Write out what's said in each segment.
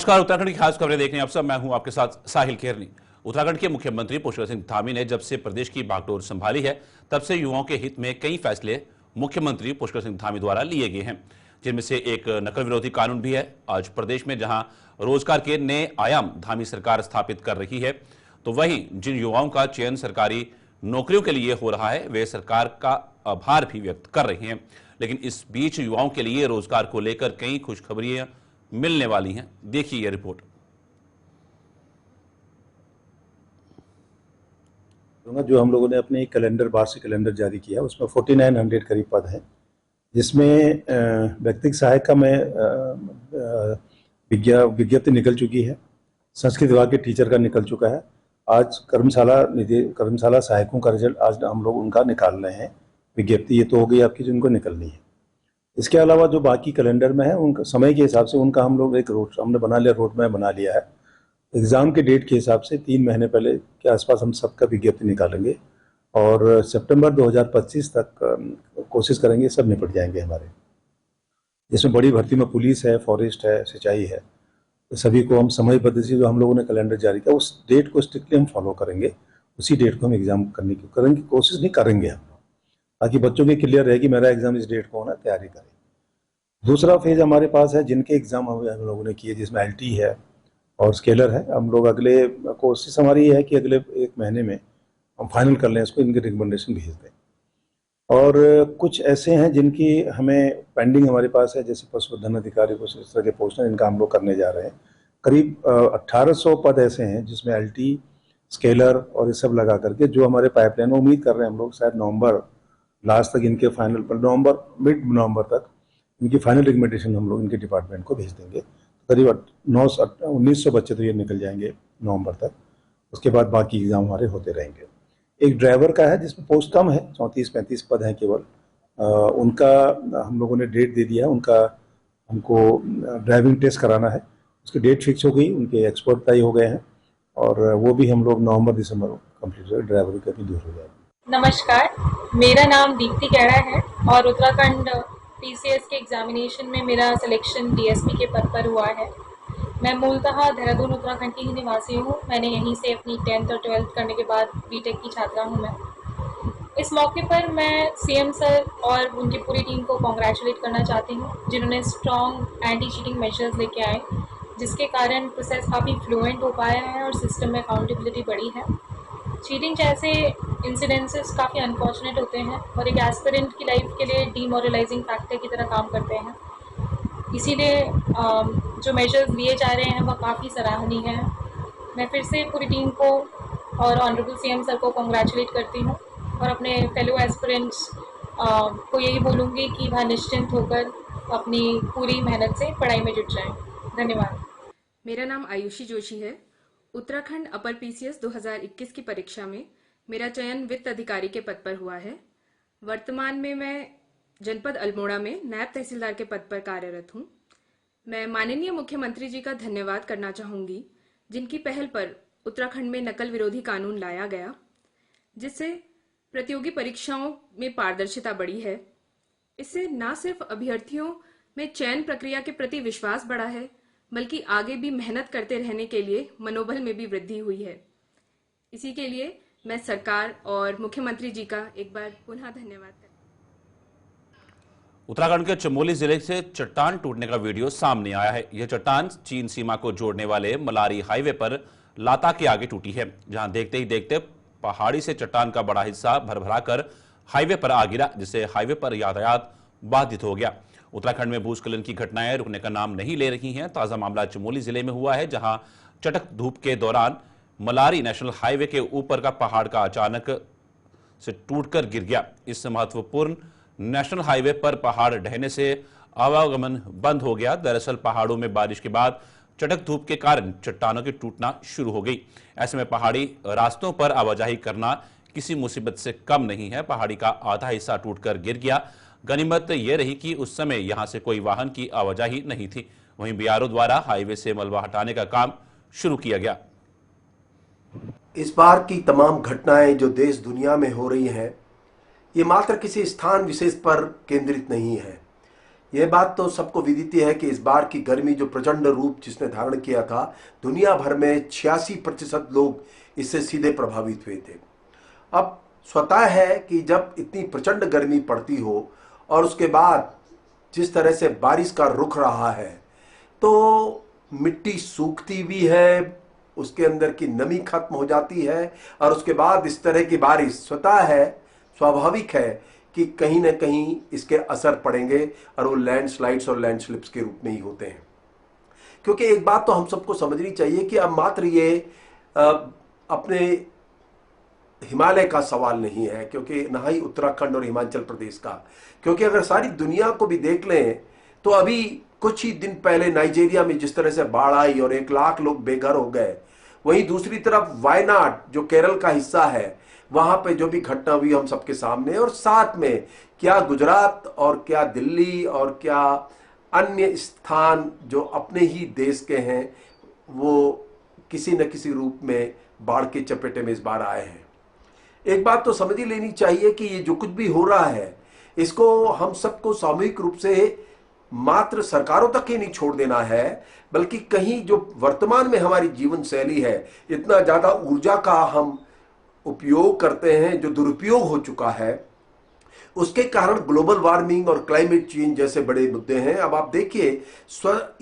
नमस्कार। उत्तराखंड की खास खबरें देखने अब सब मैं हूं आपके साथ साहिल केरनी। उत्तराखंड के मुख्यमंत्री पुष्कर सिंह धामी ने जब से प्रदेश की बागडोर संभाली है तब से युवाओं के हित में कई फैसले मुख्यमंत्री पुष्कर सिंह धामी द्वारा लिए गए हैं, जिनमें से एक नकल विरोधी कानून भी है। आज प्रदेश में जहां रोजगार के नए आयाम धामी सरकार स्थापित कर रही है, तो वहीं जिन युवाओं का चयन सरकारी नौकरियों के लिए हो रहा है वे सरकार का आभार भी व्यक्त कर रहे हैं। लेकिन इस बीच युवाओं के लिए रोजगार को लेकर कई खुशखबरियां मिलने वाली हैं। देखिए यह रिपोर्ट। जो हम लोगों ने अपने कैलेंडर वार्षिक कैलेंडर जारी किया उसमें 4900 करीब पद हैं, जिसमें व्यक्तिगत सहायक का मैं विज्ञप्ति निकल चुकी है। संस्कृत विभाग के टीचर का निकल चुका है। आज कर्मशाला सहायकों का रिजल्ट आज हम लोग उनका निकाल रहे हैं। विज्ञप्ति ये तो हो गई आपकी जिनको निकलनी है। इसके अलावा जो बाकी कैलेंडर में है उनका समय के हिसाब से उनका हम लोग एक हमने बना लिया, रोड मैप बना लिया है। एग्ज़ाम के डेट के हिसाब से 3 महीने पहले के आसपास हम सबका विज्ञप्ति निकालेंगे और सितंबर 2025 तक कोशिश करेंगे सब निपट जाएंगे हमारे। जिसमें बड़ी भर्ती में पुलिस है, फॉरेस्ट है, सिंचाई है, तो सभी को हम समयबद्ध से जो हम लोगों ने कैलेंडर जारी किया उस डेट को स्ट्रिक्टली हम फॉलो करेंगे। उसी डेट को हम एग्ज़ाम करने की करेंगे, कोशिश नहीं करेंगे हम, ताकि बच्चों की क्लियर रहे कि मेरा एग्ज़ाम इस डेट को होना, तैयारी करें। दूसरा फेज हमारे पास है जिनके एग्ज़ाम हम लोगों ने किए, जिसमें एलटी है और स्केलर है। हम लोग अगले कोशिश हमारी ये है कि अगले 1 महीने में हम फाइनल कर लें, इसको इनके रिकमेंडेशन भेज दें। और कुछ ऐसे हैं जिनकी हमें पेंडिंग हमारे पास है, जैसे पशुधन अधिकारी को इस तरह के पोस्ट हैं, इनका हम लोग करने जा रहे हैं। करीब 1800 पद ऐसे हैं जिसमें एलटी, स्केलर और ये सब लगा करके जो हमारे पाइपलाइन में उम्मीद कर रहे हैं हम लोग शायद नवंबर लास्ट तक इनके फाइनल पर, मिड नवंबर तक इनकी फाइनल रिकमेंडेशन हम लोग इनके डिपार्टमेंट को भेज देंगे। करीब 1900 बच्चे तो ये निकल जाएंगे नवंबर तक। उसके बाद बाकी एग्ज़ाम हमारे होते रहेंगे। एक ड्राइवर का है जिसमें पोस्ट कम है, 34-35 पद हैं केवल। उनका हम लोगों ने डेट दे दिया है, उनका हमको ड्राइविंग टेस्ट कराना है। उसकी डेट फिक्स हो गई, उनके एक्सपर्ट तय हो गए हैं और वो भी हम लोग नवंबर-दिसंबर कंप्लीट हो, ड्राइवर का भी दूर हो जाएगी। नमस्कार, मेरा नाम दीप्ति कैरा है और उत्तराखंड पीसीएस के एग्जामिनेशन में मेरा सिलेक्शन डीएसपी के पद पर हुआ है। मैं मूलतः देहरादून उत्तराखंड की ही निवासी हूँ। मैंने यहीं से अपनी 10th और 12th करने के बाद बीटेक की छात्रा हूँ मैं। इस मौके पर मैं सीएम सर और उनकी पूरी टीम को कॉन्ग्रेचुलेट करना चाहती हूँ, जिन्होंने स्ट्रॉन्ग एंटी चीटिंग मेजर्स लेके आए, जिसके कारण प्रोसेस काफ़ी फ्लुएंट हो पाया है और सिस्टम में अकाउंटेबिलिटी बढ़ी है। चीटिंग जैसे इंसिडेंसेस काफ़ी अनफॉर्चुनेट होते हैं और एक एस्पिरेंट की लाइफ के लिए डीमोरलाइजिंग फैक्टर की तरह काम करते हैं। इसीलिए जो मेजर्स लिए जा रहे हैं वह काफ़ी सराहनीय हैं। मैं फिर से पूरी टीम को और ऑनरेबल सीएम सर को कॉन्ग्रेचुलेट करती हूँ और अपने फेलो एस्पिरेंट्स को यही बोलूँगी कि वह निश्चिंत होकर अपनी पूरी मेहनत से पढ़ाई में जुट जाएं। धन्यवाद। मेरा नाम आयुषी जोशी है। उत्तराखंड अपर पीसीएस 2021 की परीक्षा में मेरा चयन वित्त अधिकारी के पद पर हुआ है। वर्तमान में मैं जनपद अल्मोड़ा में नायब तहसीलदार के पद पर कार्यरत हूँ। मैं माननीय मुख्यमंत्री जी का धन्यवाद करना चाहूँगी, जिनकी पहल पर उत्तराखंड में नकल विरोधी कानून लाया गया, जिससे प्रतियोगी परीक्षाओं में पारदर्शिता बढ़ी है। इससे न सिर्फ अभ्यर्थियों में चयन प्रक्रिया के प्रति विश्वास बढ़ा है, बल्कि आगे भी मेहनत करते रहने के लिए मनोबल में भी वृद्धि हुई है। इसी के लिए मैं सरकार और मुख्यमंत्री जी का एक बार पुनः धन्यवाद करती हूं। उत्तराखंड के चमोली जिले से चट्टान टूटने का वीडियो सामने आया है। यह चट्टान चीन सीमा को जोड़ने वाले मलारी हाईवे पर लाता के आगे टूटी है, जहां देखते ही देखते पहाड़ी से चट्टान का बड़ा हिस्सा भरभरा कर हाईवे पर आ गिरा, जिससे हाईवे पर यातायात बाधित हो गया। उत्तराखंड में भूस्खलन की घटनाएं रुकने का नाम नहीं ले रही हैं। ताजा मामला चमोली जिले में हुआ है, जहां चटक धूप के दौरान मलारी नेशनल हाईवे के ऊपर का पहाड़ का अचानक से टूटकर गिर गया। इस महत्वपूर्ण नेशनल हाईवे पर पहाड़ ढहने से आवागमन बंद हो गया। दरअसल पहाड़ों में बारिश के बाद चटक धूप के कारण चट्टानों की टूटना शुरू हो गई। ऐसे में पहाड़ी रास्तों पर आवाजाही करना किसी मुसीबत से कम नहीं है। पहाड़ी का आधा हिस्सा टूटकर गिर गया। गनीमत यह रही कि उस समय यहां से कोई वाहन की आवाजाही नहीं थी। वहीं बीआरओ द्वारा हाईवे से मलबा हटाने का काम शुरू किया गया। इस बार की तमाम घटनाएं जो देश दुनिया में हो रही हैं, ये मात्र किसी स्थान विशेष पर केंद्रित नहीं है। ये बात तो सबको विदित है कि इस बार की गर्मी जो प्रचंड रूप जिसने धारण किया था, दुनिया भर में 86% लोग इससे सीधे प्रभावित हुए थे। अब स्वतः है कि जब इतनी प्रचंड गर्मी पड़ती हो और उसके बाद जिस तरह से बारिश का रुख रहा है, तो मिट्टी सूखती भी है, उसके अंदर की नमी खत्म हो जाती है, और उसके बाद इस तरह की बारिश स्वतः है, स्वाभाविक है कि कहीं ना कहीं इसके असर पड़ेंगे और वो लैंडस्लाइड्स और लैंडस्लिप्स के रूप में ही होते हैं। क्योंकि एक बात तो हम सबको समझनी चाहिए कि अब मात्र ये अपने हिमालय का सवाल नहीं है, क्योंकि ना ही उत्तराखंड और हिमाचल प्रदेश का, क्योंकि अगर सारी दुनिया को भी देख लें तो अभी कुछ ही दिन पहले नाइजीरिया में जिस तरह से बाढ़ आई और 1 लाख लोग बेघर हो गए, वहीं दूसरी तरफ वायनाड जो केरल का हिस्सा है, वहां पे जो भी घटना हुई हम सबके सामने, और साथ में क्या गुजरात और क्या दिल्ली और क्या अन्य स्थान जो अपने ही देश के हैं, वो किसी न किसी रूप में बाढ़ के चपेटे में इस बार आए हैं। एक बात तो समझ ही लेनी चाहिए कि ये जो कुछ भी हो रहा है, इसको हम सबको सामूहिक रूप से मात्र सरकारों तक ही नहीं छोड़ देना है, बल्कि कहीं जो वर्तमान में हमारी जीवन शैली है, इतना ज्यादा ऊर्जा का हम उपयोग करते हैं जो दुरुपयोग हो चुका है, उसके कारण ग्लोबल वार्मिंग और क्लाइमेट चेंज जैसे बड़े मुद्दे हैं। अब आप देखिए,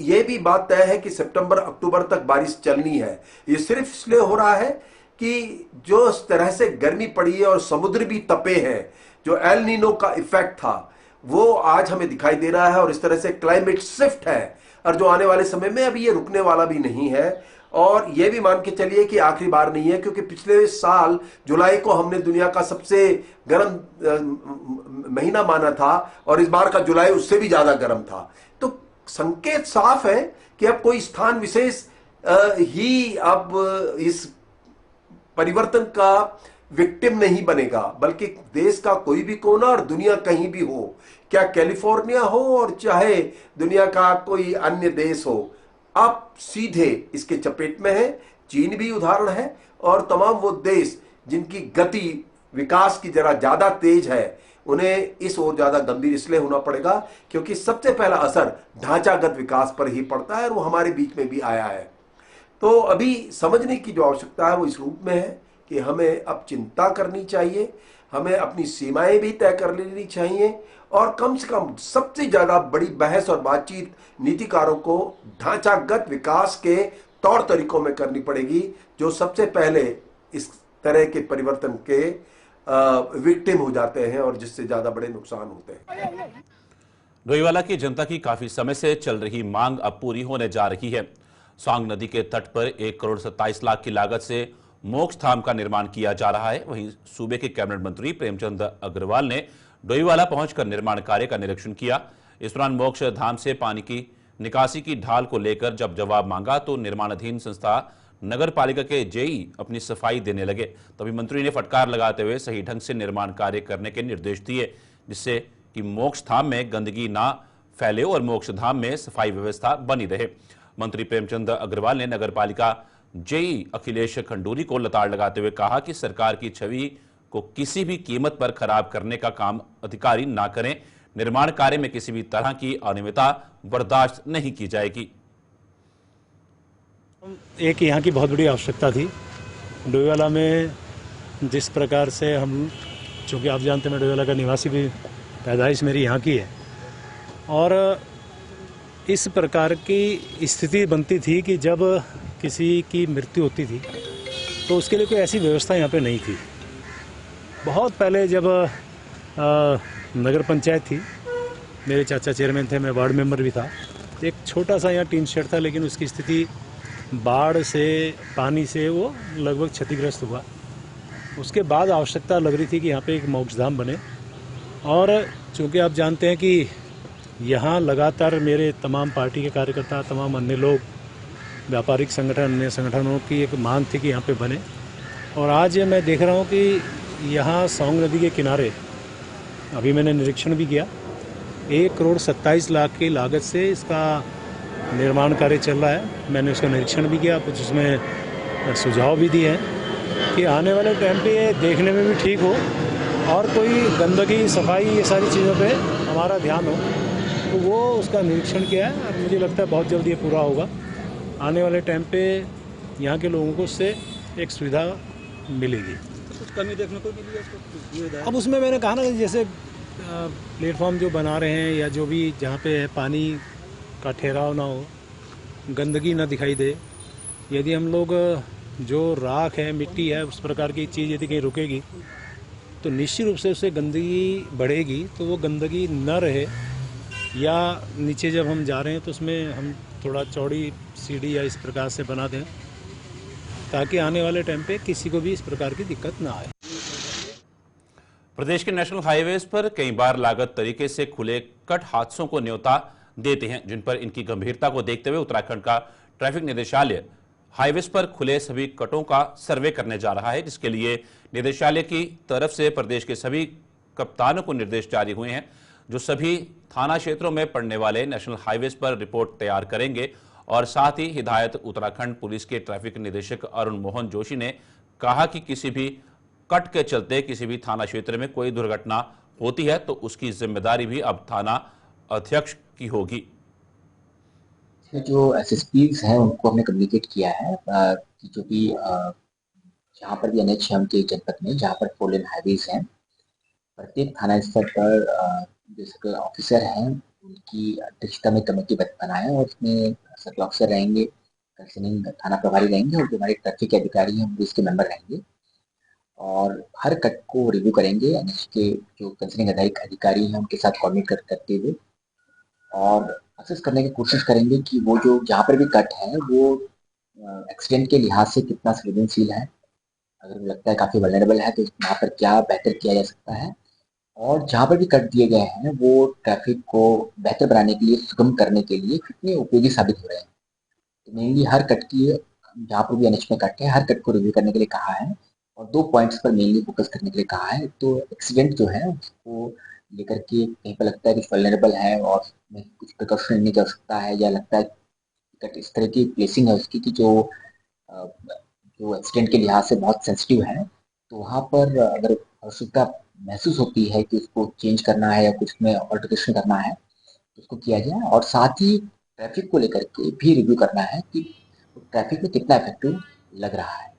यह भी बात तय है कि सितंबर अक्टूबर तक बारिश चलनी है। ये सिर्फ इसलिए हो रहा है कि जो इस तरह से गर्मी पड़ी है और समुद्र भी तपे हैं, जो एल नीनो का इफेक्ट था वो आज हमें दिखाई दे रहा है, और इस तरह से क्लाइमेट शिफ्ट है, और जो आने वाले समय में अभी ये रुकने वाला भी नहीं है। और ये भी मान के चलिए कि आखिरी बार नहीं है, क्योंकि पिछले साल जुलाई को हमने दुनिया का सबसे गर्म महीना माना था, और इस बार का जुलाई उससे भी ज्यादा गर्म था। तो संकेत साफ है कि अब कोई स्थान विशेष ही अब इस परिवर्तन का विक्टिम नहीं बनेगा, बल्कि देश का कोई भी कोना और दुनिया कहीं भी हो, क्या कैलिफोर्निया हो और चाहे दुनिया का कोई अन्य देश हो, अब सीधे इसके चपेट में है। चीन भी उदाहरण है, और तमाम वो देश जिनकी गति विकास की जरा ज्यादा तेज है, उन्हें इस ओर ज्यादा गंभीर इसलिए होना पड़ेगा क्योंकि सबसे पहला असर ढांचागत विकास पर ही पड़ता है, और वो हमारे बीच में भी आया है। तो अभी समझने की जो आवश्यकता है वो इस रूप में है कि हमें अब चिंता करनी चाहिए, हमें अपनी सीमाएं भी तय कर लेनी चाहिए, और कम से कम सबसे ज्यादा बड़ी बहस और बातचीत नीतिकारों को ढांचागत विकास के तौर तरीकों में करनी पड़ेगी, जो सबसे पहले इस तरह के परिवर्तन के विक्टिम हो जाते हैं और जिससे ज्यादा बड़े नुकसान होते हैं। डोईवाला की जनता की काफी समय से चल रही मांग अब पूरी होने जा रही है। सौंग नदी के तट पर 1 करोड़ 27 लाख की लागत से मोक्ष धाम का निर्माण किया जा रहा है। वहीं सूबे के कैबिनेट मंत्री प्रेमचंद अग्रवाल ने डोईवाला पहुंचकर निर्माण कार्य का निरीक्षण किया। इस दौरान मोक्ष धाम से पानी की निकासी की ढाल को लेकर जब जवाब मांगा तो निर्माणाधीन संस्था नगर पालिका के जेई अपनी सफाई देने लगे। तभी मंत्री ने फटकार लगाते हुए सही ढंग से निर्माण कार्य करने के निर्देश दिए, जिससे कि मोक्ष धाम में गंदगी ना फैले और मोक्ष धाम में सफाई व्यवस्था बनी रहे। मंत्री प्रेमचंद अग्रवाल ने नगर पालिका जेई अखिलेश खंडूरी को लताड़ लगाते हुए कहा कि सरकार की छवि को किसी भी कीमत पर खराब करने का काम अधिकारी ना करें। निर्माण कार्य में किसी भी तरह की अनियमितता बर्दाश्त नहीं की जाएगी। एक यहाँ की बहुत बड़ी आवश्यकता थी डोईवाला में, जिस प्रकार से हम, चूँकि आप जानते हैं मैं डोईवाला का निवासी भी, पैदाइश मेरी यहाँ की है, और इस प्रकार की स्थिति बनती थी कि जब किसी की मृत्यु होती थी तो उसके लिए कोई ऐसी व्यवस्था यहाँ पे नहीं थी। बहुत पहले जब नगर पंचायत थी, मेरे चाचा चेयरमैन थे, मैं वार्ड मेंबर भी था, एक छोटा सा यहाँ टीन शेड था, लेकिन उसकी स्थिति बाढ़ से, पानी से वो लगभग क्षतिग्रस्त हुआ। उसके बाद आवश्यकता लग रही थी कि यहाँ पे एक मोक्षधाम बने, और चूँकि आप जानते हैं कि यहाँ लगातार मेरे तमाम पार्टी के कार्यकर्ता, तमाम अन्य लोग, व्यापारिक संगठन, अन्य संगठनों की एक मांग थी कि यहाँ पे बने, और आज मैं देख रहा हूँ कि यहाँ सौंग नदी के किनारे, अभी मैंने निरीक्षण भी किया, 1 करोड़ 27 लाख की लागत से इसका निर्माण कार्य चल रहा है। मैंने उसका निरीक्षण भी किया, कुछ उसमें सुझाव भी दिए हैं कि आने वाले टाइम पे ये देखने में भी ठीक हो और कोई गंदगी, सफाई, ये सारी चीज़ों पे हमारा ध्यान हो। तो वो उसका निरीक्षण किया है और मुझे लगता है बहुत जल्दी ये पूरा होगा। आने वाले टाइम पे यहाँ के लोगों को उससे एक सुविधा मिलेगी। कुछ कमी देखने को मिली है इसको? अब उसमें मैंने कहा ना कि जैसे प्लेटफॉर्म जो बना रहे हैं या जो भी जहाँ पे है पानी का ठहराव ना हो, गंदगी ना दिखाई दे। यदि हम लोग जो राख है, मिट्टी है, उस प्रकार की चीज़ यदि कहीं रुकेगी तो निश्चित रूप से उससे गंदगी बढ़ेगी। तो वो गंदगी न रहे, या नीचे जब हम जा रहे हैं तो उसमें हम थोड़ा चौड़ी सीढ़ी या इस प्रकार से बना दें ताकि आने वाले टाइम पे किसी को भी इस प्रकार की दिक्कत ना आए। प्रदेश के नेशनल हाईवेज पर कई बार लागत तरीके से खुले कट हादसों को न्योता देते हैं, जिन पर इनकी गंभीरता को देखते हुए उत्तराखंड का ट्रैफिक निदेशालय हाईवेज पर खुले सभी कटों का सर्वे करने जा रहा है, जिसके लिए निदेशालय की तरफ से प्रदेश के सभी कप्तानों को निर्देश जारी हुए हैं, जो सभी थाना क्षेत्रों में पड़ने वाले नेशनल हाईवेज पर रिपोर्ट तैयार करेंगे। और साथ ही हिदायत उत्तराखंड पुलिस के ट्रैफिक निदेशक अरुण मोहन जोशी ने कहा कि किसी भी कट के चलते किसी भी थाना क्षेत्र में कोई दुर्घटना होती है तो उसकी जिम्मेदारी भी अब थाना अध्यक्ष की होगी। जो एसएसपीज हैं उनको हमने कम्युनिकेट किया है कि जो भी जहाँ पर भी NH हम के जनपद में जहाँ पर 4 लेन हाईवेज हैं, प्रत्येक थाना स्तर पर जो सर्कल ऑफिसर हैं उनकी अध्यक्षता में कमेटी बनाए और उसमें सर्कल ऑफिसर रहेंगे, कंसर्निंग थाना प्रभारी रहेंगे और जो हमारे ट्रैफिक अधिकारी हैं वो इसके मेंबर रहेंगे और हर कट को रिव्यू करेंगे। NH के जो कंसर्निंग अधिकारी हैं उनके साथ कोऑर्डिनेट करते हुए और असेस करने की कोशिश करेंगे कि वो जो जहाँ पर भी कट है वो एक्सीडेंट के लिहाज से कितना संवेदनशील है। अगर लगता है काफ़ी वल्नरेबल है तो वहाँ पर क्या बेहतर किया जा सकता है, और जहाँ पर भी कट दिए गए हैं वो ट्रैफिक को बेहतर बनाने के लिए, सुगम करने के लिए कितने उपयोगी साबित हो रहे हैं। तो मेनली हर कट की, जहाँ पर भी NH में कट है, हर कट को रिव्यू करने के लिए कहा है और 2 पॉइंट्स पर मेनली फोकस करने के लिए कहा है। तो एक्सीडेंट जो है उसको लेकर के कहीं पर लगता है कि वल्नरेबल है और कुछ प्रिकॉशन लेने की आवश्यकता है, या लगता है कट इस तरह की प्लेसिंग है उसकी कि जो एक्सीडेंट के लिहाज से बहुत सेंसिटिव है, तो वहाँ पर अगर आवश्यकता महसूस होती है कि उसको चेंज करना है या कुछ में ऑल्टरेशन करना है तो उसको किया जाए। और साथ ही ट्रैफिक को लेकर के भी रिव्यू करना है कि ट्रैफिक में कितना इफेक्टिव लग रहा है।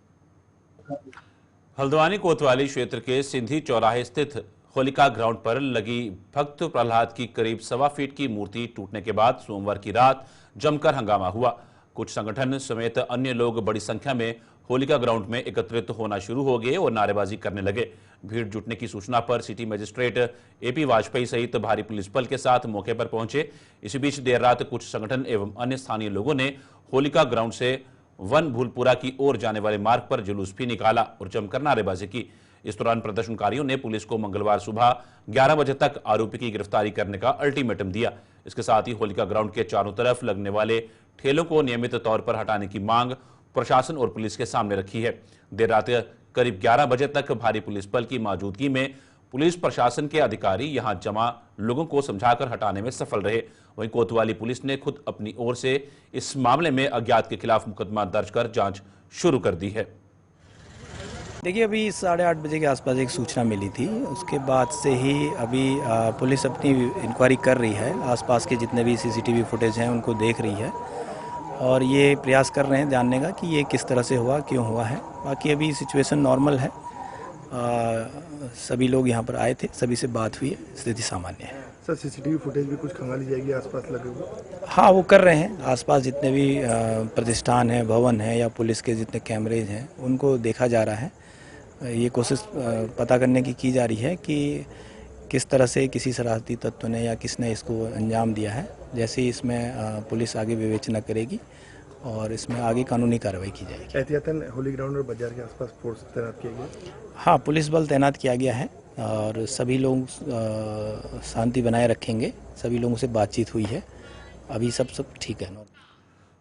हल्द्वानी कोतवाली क्षेत्र के सिंधी चौराहे स्थित होलिका ग्राउंड पर लगी भक्त प्रहलाद की करीब 1.25 फीट की मूर्ति टूटने के बाद सोमवार की रात जमकर हंगामा हुआ। कुछ संगठन समेत अन्य लोग बड़ी संख्या में होलिका ग्राउंड में एकत्रित होना शुरू हो गए और नारेबाजी करने लगे। भीड़ जुटने की सूचना पर सिटी मजिस्ट्रेट AP वाजपेयी सहित भारी पुलिस बल के साथ मौके पर पहुंचे। इसी बीच देर रात कुछ संगठन एवं अन्य स्थानीय लोगों ने होलिका ग्राउंड से वन भूलपुरा की ओर जाने वाले मार्ग पर जुलूस भी निकाला और जमकर नारेबाजी की। इस दौरान प्रदर्शनकारियों ने पुलिस को मंगलवार सुबह 11 बजे तक आरोपी की गिरफ्तारी करने का अल्टीमेटम दिया। इसके साथ ही होलिका ग्राउंड के चारों तरफ लगने वाले ठेलों को नियमित तौर पर हटाने की मांग प्रशासन और पुलिस के सामने रखी है। देर रात करीब 11 बजे तक भारी पुलिस बल की मौजूदगी में पुलिस प्रशासन के अधिकारी यहां जमा लोगों को समझाकर हटाने में सफल रहे। वहीं कोतवाली पुलिस ने खुद अपनी ओर से इस मामले में अज्ञात के खिलाफ मुकदमा दर्ज कर जांच शुरू कर दी है। देखिए, अभी 8:30 बजे के आसपास एक सूचना मिली थी, उसके बाद से ही अभी पुलिस अपनी इंक्वायरी कर रही है। आसपास के जितने भी CCTV फुटेज हैं उनको देख रही है और ये प्रयास कर रहे हैं जानने का कि ये किस तरह से हुआ, क्यों हुआ है। बाकी अभी सिचुएशन नॉर्मल है, सभी लोग यहाँ पर आए थे, सभी से बात हुई है, स्थिति सामान्य है। सर, CCTV फुटेज भी कुछ खंगाली जाएगी आसपास लगे हुए? हाँ, वो कर रहे हैं। आसपास जितने भी प्रतिष्ठान हैं, भवन हैं या पुलिस के जितने कैमरेज हैं उनको देखा जा रहा है। ये कोशिश पता करने की जा रही है कि किस तरह से किसी शरारती तत्व ने या किसने इसको अंजाम दिया है। जैसे ही इसमें पुलिस आगे विवेचना करेगी और इसमें आगे कानूनी कार्रवाई की जाएगी। एहतियातन होली ग्राउंड और बाजार के आसपास फोर्स तैनात किया गया? हाँ, पुलिस बल तैनात किया गया है और सभी लोग शांति बनाए रखेंगे। सभी लोगों से बातचीत हुई है, अभी सब ठीक है।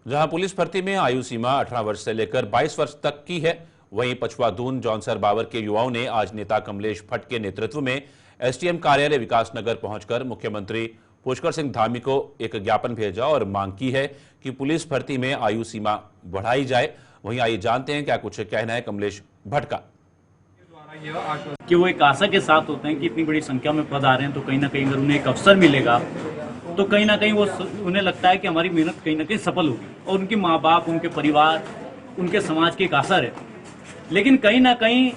जहां पुलिस भर्ती में आयु सीमा 18 वर्ष से लेकर 22 वर्ष तक की है, वहीं पछवा दून जौनसर बावर के युवाओं ने आज नेता कमलेश भट्ट के नेतृत्व में SDM कार्यालय विकासनगर पहुंचकर मुख्यमंत्री पुष्कर सिंह धामी को एक ज्ञापन भेजा और मांग की है कि पुलिस भर्ती में आयु सीमा बढ़ाई जाए। वहीं आइए जानते हैं क्या कुछ कहना है कमलेश भट्ट का। कि वो एक आशा के साथ होते हैं कि इतनी बड़ी संख्या में पद आ रहे हैं तो कहीं ना कहीं अगर उन्हें एक अवसर मिलेगा तो कहीं ना कहीं वो उन्हें लगता है कि हमारी मेहनत कहीं ना कहीं सफल होगी और उनके माँ बाप, उनके परिवार, उनके समाज की एक आशा रहती है। लेकिन कहीं ना कहीं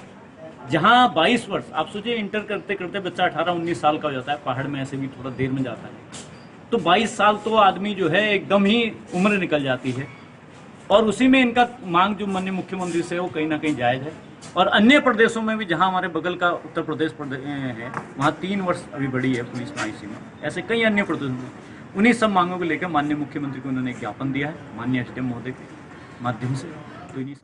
जहाँ 22 वर्ष, आप सोचिए इंटर करते करते बच्चा 18-19 साल का हो जाता है, पहाड़ में ऐसे भी थोड़ा देर में जाता है, तो 22 साल तो आदमी जो है एकदम ही उम्र निकल जाती है और उसी में इनका मांग जो माननीय मुख्यमंत्री से वो कहीं ना कहीं जायज़ है। और अन्य प्रदेशों में भी, जहां हमारे बगल का उत्तर प्रदेश है, वहां 3 वर्ष अभी बढ़ी है पुलिस महाइसी में, ऐसे कई अन्य प्रदेशों में उन्हीं सब मांगों को लेकर माननीय मुख्यमंत्री को उन्होंने एक ज्ञापन दिया है माननीय एसडीएम महोदय के माध्यम से। तो इन्हीं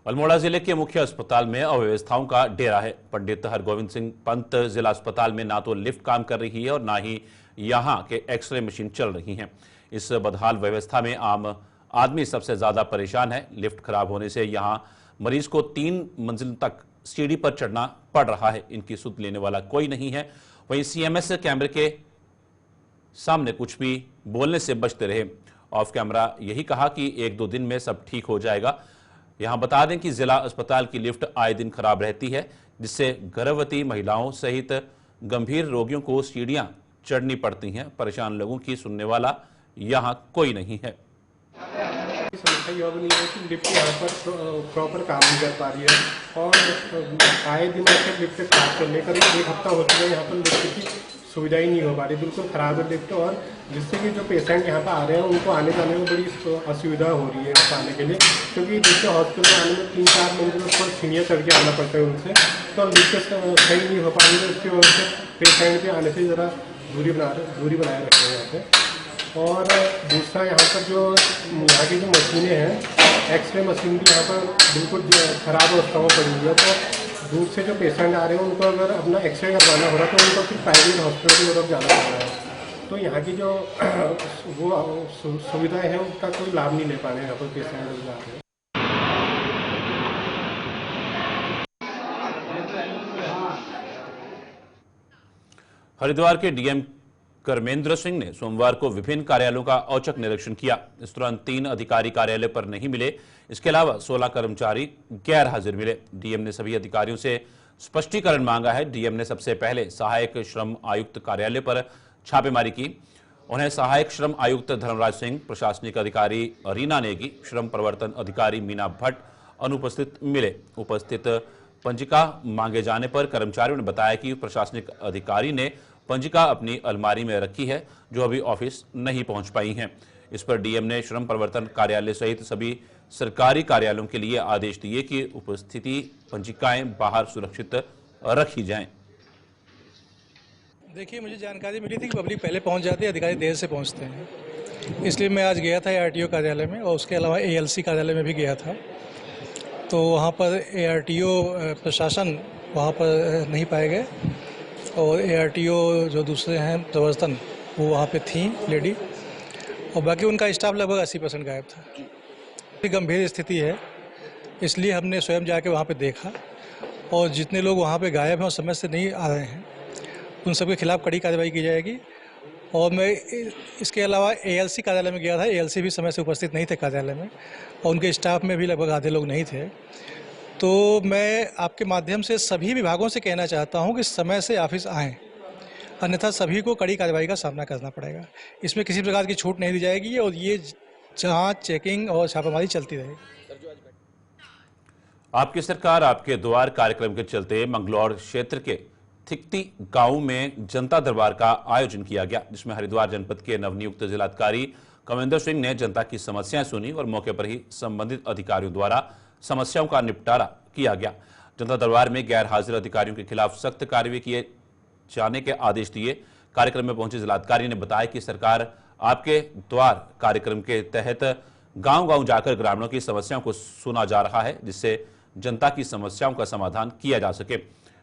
अल्मोड़ा जिले के मुख्य अस्पताल में अव्यवस्थाओं का डेरा है। पंडित हरगोविंद सिंह पंत जिला अस्पताल में ना तो लिफ्ट काम कर रही है और ना ही यहां के एक्सरे मशीन चल रही हैं। इस बदहाल व्यवस्था में आम आदमी सबसे ज्यादा परेशान है। लिफ्ट खराब होने से यहां मरीज को 3 मंजिल तक सीढ़ी पर चढ़ना पड़ रहा है। इनकी सुध लेने वाला कोई नहीं है। वहीं सीएमएस कैमरे के सामने कुछ भी बोलने से बचते रहे। ऑफ कैमरा यही कहा कि 1-2 दिन में सब ठीक हो जाएगा। यहां बता दें कि जिला अस्पताल की लिफ्ट आए दिन खराब रहती है, जिससे गर्भवती महिलाओं सहित गंभीर रोगियों को सीढ़ियां चढ़नी पड़ती हैं। परेशान लोगों की सुनने वाला यहां कोई नहीं है। समस्या यह भी नहीं है कि लिफ्ट यहाँ पर प्रॉपर काम नहीं कर पा रही है और आए दिन ऐसे लिफ्ट खराब करने का 1 हफ्ता हो चुका है। यहाँ पर लिफ्ट की सुविधा ही नहीं हो पा रही, बिल्कुल ख़राब है लिफ्ट, और जिससे कि जो पेशेंट यहाँ पर आ रहे हैं उनको आने जाने में बड़ी असुविधा हो रही है आने के लिए, क्योंकि दूसरे हॉस्पिटल में आने में 3-4 मंजिलों पर सीढ़ियाँ चढ़ के आना पड़ता है उनसे, तो लिफ्ट सही नहीं हो पा रही है। उसकी वजह से पेशेंट के आने से ज़रा दूरी बनाए रख रहे हैं यहाँ पर। और दूसरा यहाँ पर जो यहाँ की जो मशीनें हैं, एक्सरे मशीन भी यहाँ पर बिल्कुल ख़राब अवस्था में पड़ी हुई है, तो दूर से जो पेशेंट आ रहे हैं उनको अगर अपना एक्सरे करवाना हो रहा है तो उनको फिर प्राइवेट हॉस्पिटल की तरफ जाना पड़ रहा है। तो यहाँ की जो वो सुविधाएं हैं उसका कोई लाभ नहीं ले पा रहे हैं यहाँ पर पेशेंट लोग जा रहे हैं। हरिद्वार के डीएम कर्मेंद्र सिंह ने सोमवार को विभिन्न कार्यालयों का औचक निरीक्षण किया। इस दौरान 3 अधिकारी कार्यालय पर नहीं मिले। इसके अलावा 16 कर्मचारी गैर हाजिर मिले। डीएम ने सभी अधिकारियों से स्पष्टीकरण मांगा है। डीएम ने सबसे पहले सहायक श्रम आयुक्त कार्यालय पर छापेमारी की। उन्हें सहायक श्रम आयुक्त धर्मराज सिंह, प्रशासनिक अधिकारी रीना नेगी, श्रम प्रवर्तन अधिकारी मीना भट्ट अनुपस्थित मिले। उपस्थित पंजिका मांगे जाने पर कर्मचारियों ने बताया कि प्रशासनिक अधिकारी ने पंजिका अपनी अलमारी में रखी है, जो अभी ऑफिस नहीं पहुंच पाई हैं। इस पर डीएम ने श्रम प्रवर्तन कार्यालय सहित सभी सरकारी कार्यालयों के लिए आदेश दिए कि उपस्थिति पंजिकाएं बाहर सुरक्षित रखी जाएं। देखिए, मुझे जानकारी मिली थी कि पब्लिक पहले पहुंच जाती है, अधिकारी देर से पहुंचते हैं, इसलिए मैं आज गया था ARTO कार्यालय में और उसके अलावा ALC कार्यालय में भी गया था। तो वहाँ पर ARTO प्रशासन वहाँ पर नहीं पाए गए और ARTO जो दूसरे हैं प्रवर्तन वो वहाँ पे थी लेडी, और बाकी उनका स्टाफ लगभग 80% गायब था। गंभीर स्थिति है, इसलिए हमने स्वयं जाके वहाँ पे देखा और जितने लोग वहाँ पे गायब हैं और समय से नहीं आ रहे हैं उन सबके खिलाफ कड़ी कार्रवाई की जाएगी। और मैं इसके अलावा ALC कार्यालय में गया था, ALC भी समय से उपस्थित नहीं थे कार्यालय में और उनके स्टाफ में भी लगभग आधे लोग नहीं थे। तो मैं आपके माध्यम से सभी विभागों से कहना चाहता हूं कि समय से ऑफिस आएँ, अन्यथा सभी को कड़ी कार्रवाई का सामना करना पड़ेगा। इसमें किसी प्रकार की छूट नहीं दी जाएगी और ये जांच, चेकिंग और छापेमारी चलती रहेगी। आपकी सरकार आपके द्वार कार्यक्रम के चलते मंगलौर क्षेत्र के थिकती गांव में जनता दरबार का आयोजन किया गया, जिसमें हरिद्वार जनपद के नवनियुक्त जिलाधिकारी कमेंद्र सिंह ने जनता की समस्याएं सुनी और मौके पर ही संबंधित अधिकारियों द्वारा समस्याओं का निपटारा किया गया। जनता दरबार में गैर हाजिर अधिकारियों के खिलाफ सख्त कार्रवाई किए जाने के आदेश दिए। कार्यक्रम में पहुंचे जिलाधिकारी ने बताया कि सरकार आपके द्वार कार्यक्रम के तहत गांव-गांव जाकर ग्रामीणों की समस्याओं को सुना जा रहा है, जिससे जनता की समस्याओं का समाधान किया जा सके।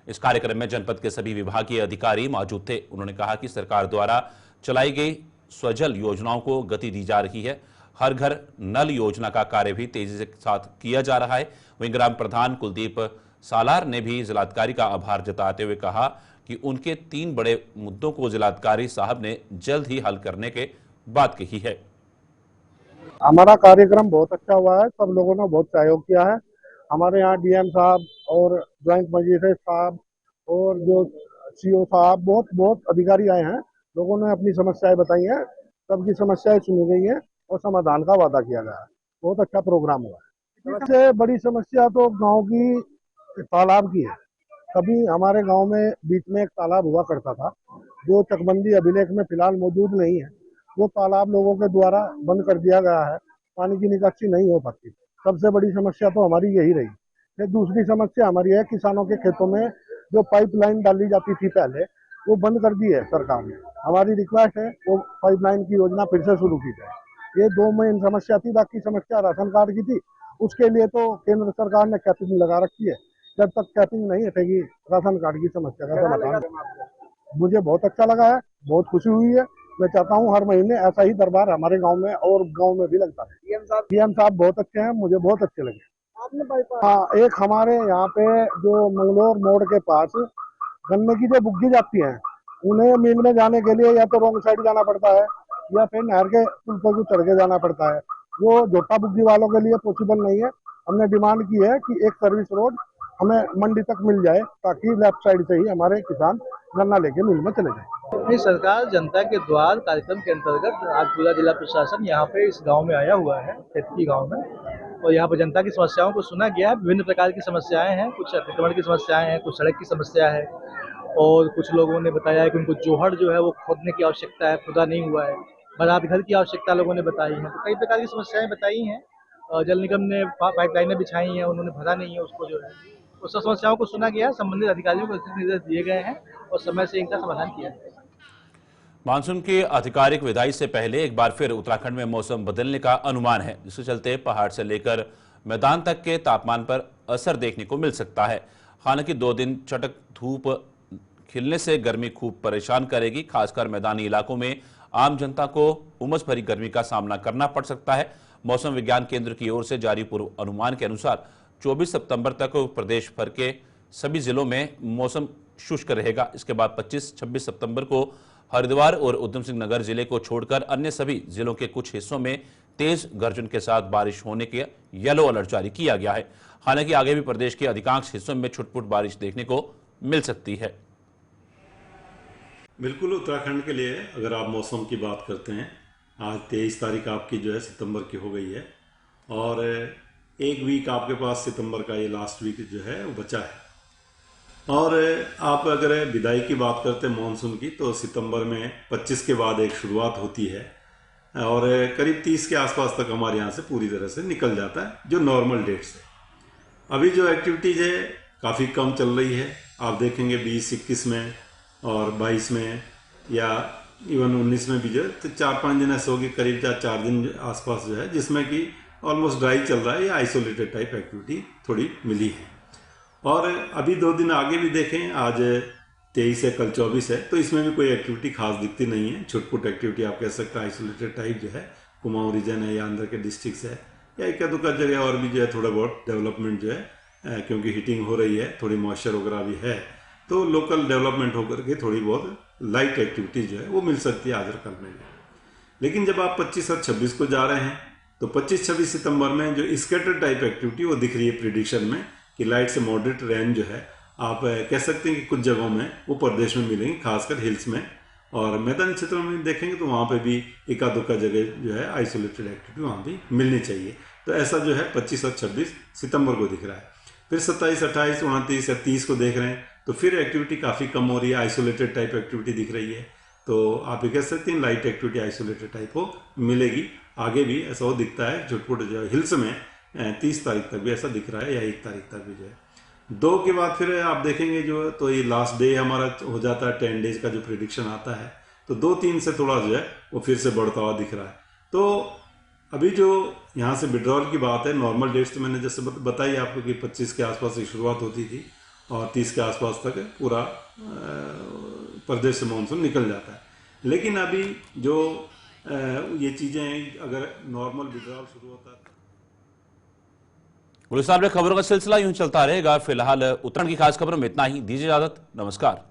इस कार्यक्रम में जनपद के सभी विभागीय अधिकारी मौजूद थे। उन्होंने कहा कि सरकार द्वारा चलाई गई स्वजल योजनाओं को गति दी जा रही है। हर घर नल योजना का कार्य भी तेजी से साथ किया जा रहा है। वहीं ग्राम प्रधान कुलदीप सालार ने भी जिलाधिकारी का आभार जताते हुए कहा कि उनके 3 बड़े मुद्दों को जिलाधिकारी साहब ने जल्द ही हल करने के बात कही है। हमारा कार्यक्रम बहुत अच्छा हुआ है, सब लोगों ने बहुत सहयोग किया है। हमारे यहाँ डीएम साहब और ज्वाइंट मजिस्ट्रेट साहब और जो CO साहब बहुत अधिकारी आए हैं, लोगों ने अपनी समस्याएं बताई हैं, सबकी समस्याएं सुनी गई हैं और समाधान का वादा किया गया है। बहुत अच्छा प्रोग्राम हुआ है। सबसे बड़ी समस्या तो गांव की तालाब की है। कभी हमारे गांव में बीच में एक तालाब हुआ करता था, जो चकबंदी अभिलेख में फिलहाल मौजूद नहीं है। वो तालाब लोगों के द्वारा बंद कर दिया गया है, पानी की निकासी नहीं हो पाती। सबसे बड़ी समस्या तो हमारी यही रही। फिर दूसरी समस्या हमारी है, किसानों के खेतों में जो पाइपलाइन डाली जाती थी पहले, वो बंद कर दी है सरकार ने। हमारी रिक्वेस्ट है वो पाइपलाइन की योजना फिर से शुरू की जाए। ये दो मेन समस्या थी। बाकी समस्या राशन कार्ड की थी, उसके लिए तो केंद्र सरकार ने कैपिंग लगा रखी है। जब तक कैपिंग नहीं हटेगी, राशन कार्ड की समस्या का समाधान मुझे बहुत अच्छा लगा है, बहुत खुशी हुई है। मैं चाहता हूँ हर महीने ऐसा ही दरबार हमारे गांव में और गांव में भी लगता है। सीएम साहब बहुत अच्छे हैं, मुझे बहुत अच्छे लगे। हाँ, एक हमारे यहाँ पे जो मंगलोर मोड़ के पास गन्ने की जो बुग्गी जाती है, उन्हें मिल में जाने के लिए या तो रॉन्ग साइड जाना पड़ता है या फिर नहर के पुल पर चढ़ के जाना पड़ता है। वो झोटा बुग्गी वालों के लिए पॉसिबल नहीं है। हमने डिमांड की है कि एक सर्विस रोड हमें मंडी तक मिल जाए, ताकि लेफ्ट साइड से ही हमारे किसान गन्ना लेके मिल में चले जाए। अपनी सरकार जनता के द्वार कार्यक्रम के अंतर्गत आज पूरा जिला प्रशासन यहाँ पे इस गांव में आया हुआ है, खेतकी गांव में, और यहाँ पर जनता की समस्याओं को सुना गया है। विभिन्न प्रकार की समस्याएं हैं, कुछ अतिक्रमण की समस्याएं हैं, कुछ सड़क की समस्या है, और कुछ लोगों ने बताया है कि उनको जोहड़ जो है वो खोदने की आवश्यकता है, खुदा नहीं हुआ है। बारात घर की आवश्यकता लोगों ने बताई है। तो कई प्रकार की समस्याएं बताई हैं। जल निगम ने पाइपलाइनें बिछाई हैं, उन्होंने भरा नहीं है उसको जो है। उस समस्याओं को सुना गया, संबंधित अधिकारियों को निर्देश दिए गए हैं और समय से इनका समाधान किया जाएगा। मानसून की आधिकारिक विदाई से पहले एक बार फिर उत्तराखंड में मौसम बदलने का अनुमान है, जिसके चलते पहाड़ से लेकर मैदान तक के तापमान पर असर देखने को मिल सकता है। हालांकि 2 दिन चटक धूप खिलने से गर्मी खूब परेशान करेगी। खासकर मैदानी इलाकों में आम जनता को उमस भरी गर्मी का सामना करना पड़ सकता है। मौसम विज्ञान केंद्र की ओर से जारी पूर्व अनुमान के अनुसार 24 सितंबर तक प्रदेश भर के सभी जिलों में मौसम शुष्क रहेगा। इसके बाद 25-26 सितंबर को हरिद्वार और उधम सिंह नगर जिले को छोड़कर अन्य सभी जिलों के कुछ हिस्सों में तेज गर्जन के साथ बारिश होने के येलो अलर्ट जारी किया गया है। हालांकि आगे भी प्रदेश के अधिकांश हिस्सों में छुटपुट बारिश देखने को मिल सकती है। बिल्कुल, उत्तराखंड के लिए अगर आप मौसम की बात करते हैं, आज 23 तारीख आपकी जो है सितंबर की हो गई है, और एक वीक आपके पास सितंबर का ये लास्ट वीक जो है वो बचा है। और आप अगर विदाई की बात करते हैं मानसून की, तो सितंबर में 25 के बाद एक शुरुआत होती है और करीब 30 के आसपास तक हमारे यहाँ से पूरी तरह से निकल जाता है, जो नॉर्मल डेट्स है। अभी जो एक्टिविटीज़ है काफ़ी कम चल रही है। आप देखेंगे 20, 21 में और 22 में या इवन 19 में भी जो है, तो 4-5 दिन ऐसे होगी, करीब 4 दिन आसपास जो है, जिसमें कि ऑलमोस्ट ड्राई चल रहा है या आइसोलेटेड टाइप एक्टिविटी थोड़ी मिली है। और अभी 2 दिन आगे भी देखें, आज 23 है, कल 24 है, तो इसमें भी कोई एक्टिविटी खास दिखती नहीं है। छुटपुट एक्टिविटी आप कह सकते हैं, आइसोलेटेड टाइप जो है कुमाऊं रीजन है या अंदर के डिस्ट्रिक्ट्स है या एक दुका जगह और भी जो है थोड़ा बहुत डेवलपमेंट जो है, क्योंकि हीटिंग हो रही है, थोड़ी मॉइस्चर वगैरह भी है, तो लोकल डेवलपमेंट होकर के थोड़ी बहुत लाइट एक्टिविटी जो है वो मिल सकती है आज और कल में। लेकिन जब आप 25 और 26 को जा रहे हैं, तो 25-26 सितंबर में जो स्कैटर टाइप एक्टिविटी वो दिख रही है प्रिडिक्शन में कि लाइट से मॉडरेट रेन जो है आप कह सकते हैं कि कुछ जगहों में वो प्रदेश में मिलेंगी, खासकर हिल्स में, और मैदानी क्षेत्रों में देखेंगे तो वहाँ पे भी एका दुक्का जगह जो है आइसोलेटेड एक्टिविटी वहाँ भी मिलनी चाहिए। तो ऐसा जो है 25 और 26 सितंबर को दिख रहा है। फिर 27, 28, 29 या 30 को देख रहे हैं तो फिर एक्टिविटी काफ़ी कम हो रही है, आइसोलेटेड टाइप एक्टिविटी दिख रही है। तो आप ये कह सकते हैं लाइट एक्टिविटी आइसोलेटेड टाइप हो मिलेगी। आगे भी ऐसा वो दिखता है, छुटपुट जो है हिल्स में 30 तारीख तक भी ऐसा दिख रहा है या 1 तारीख तक भी जो है। 2 के बाद फिर आप देखेंगे जो, तो ये लास्ट डे हमारा हो जाता है 10 डेज का जो प्रिडिक्शन आता है, तो 2-3 से थोड़ा जो है वो फिर से बढ़ता हुआ दिख रहा है। तो अभी जो यहाँ से विड्रॉल की बात है, नॉर्मल डेट्स तो मैंने जैसे बताई आपको कि 25 के आसपास की शुरुआत होती थी और 30 के आसपास तक पूरा प्रदेश से मानसून निकल जाता है। लेकिन अभी जो ये चीज़ें अगर नॉर्मल विड्रॉल शुरू होता है। गुलिस्तान में खबरों का सिलसिला यूं चलता रहेगा। फिलहाल उत्तराखंड की खास खबरों में इतना ही। दीजिए इजाजत, नमस्कार।